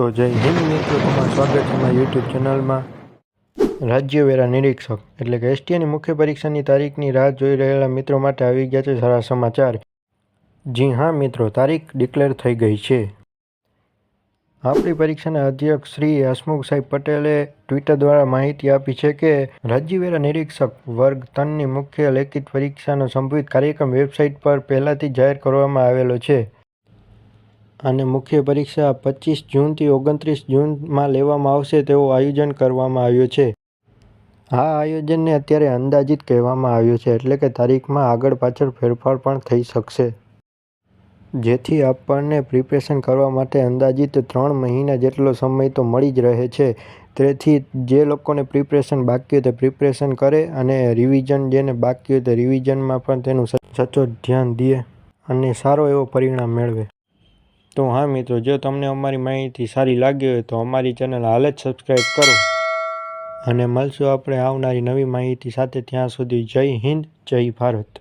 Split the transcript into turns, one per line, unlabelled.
તો જય હિન્દ મિત્રો, તમારું સ્વાગત છે મારી યુટ્યુબ ચેનલમાં. રાજ્ય વેરા નિરીક્ષક એટલે કે એસટીની મુખ્ય પરીક્ષાની તારીખની રાહ જોઈ રહેલા મિત્રો માટે આવી ગયા છે સારા સમાચાર. જી હા મિત્રો, તારીખ ડિક્લેર થઈ ગઈ છે. આપણી પરીક્ષાના અધ્યક્ષ શ્રી હસમુખ સાહેબ પટેલે ટ્વિટર દ્વારા માહિતી આપી છે કે રાજ્ય વેરા નિરીક્ષક વર્ગ 3ની મુખ્ય લેખિત પરીક્ષાનો સંભવિત કાર્યક્રમ વેબસાઇટ પર પહેલાથી જાહેર કરવામાં આવેલો છે. અને મુખ્ય પરીક્ષા 25 જૂનથી 29 જૂનમાં લેવામાં આવશે તેવું આયોજન કરવામાં આવ્યું છે. આ આયોજનને અત્યારે અંદાજિત કહેવામાં આવ્યું છે, એટલે કે તારીખમાં આગળ પાછળ ફેરફાર પણ થઈ શકશે. જેથી આપણને પ્રિપેરેશન કરવા માટે અંદાજિત 3 મહિના જેટલો સમય તો મળી જ રહે છે. તેથી જે લોકોને પ્રિપેરેશન બાકી હોય તે પ્રિપેરેશન કરે અને રિવિઝન જેને બાકી હોય તે રિવિઝનમાં પણ તેનું સચોટ ધ્યાન દે અને સારો એવો પરિણામ મેળવે. તો હા મિત્રો, જો તમને અમારી માહિતી સારી લાગી હોય તો અમારી ચેનલ હાલ જ સબસ્ક્રાઈબ કરો અને મળશું આપણે આવનારી નવી માહિતી સાથે. ત્યાં સુધી જય હિન્દ, જય ભારત.